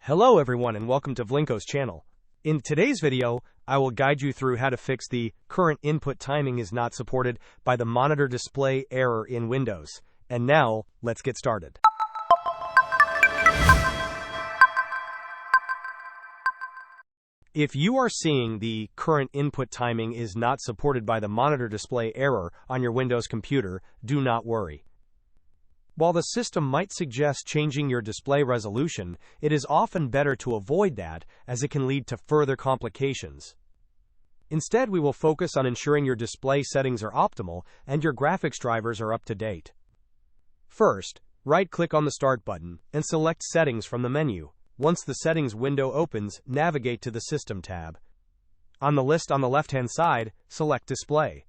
Hello everyone and welcome to Vlinko's channel. In today's video, I will guide you through how to fix the current input timing is not supported by the monitor display error in Windows. And now, let's get started. If you are seeing the current input timing is not supported by the monitor display error on your Windows computer, do not worry. While the system might suggest changing your display resolution, it is often better to avoid that as it can lead to further complications. Instead, we will focus on ensuring your display settings are optimal and your graphics drivers are up to date. First, right-click on the Start button and select Settings from the menu. Once the Settings window opens, navigate to the System tab. On the list on the left-hand side, select Display.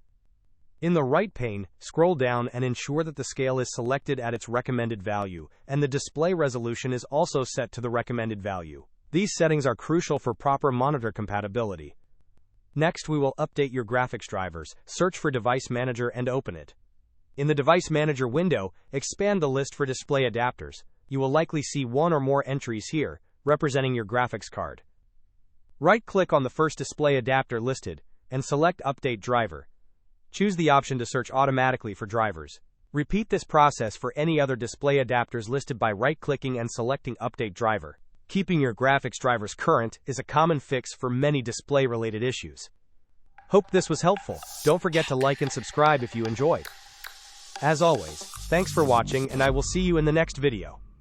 In the right pane, scroll down and ensure that the scale is selected at its recommended value, and the display resolution is also set to the recommended value. These settings are crucial for proper monitor compatibility. Next, we will update your graphics drivers. Search for Device Manager and open it. In the Device Manager window, expand the list for display adapters. You will likely see one or more entries here, representing your graphics card. Right-click on the first display adapter listed, and select Update Driver. Choose the option to search automatically for drivers. Repeat this process for any other display adapters listed by right-clicking and selecting Update Driver. Keeping your graphics drivers current is a common fix for many display-related issues. Hope this was helpful. Don't forget to like and subscribe if you enjoyed. As always, thanks for watching and I will see you in the next video.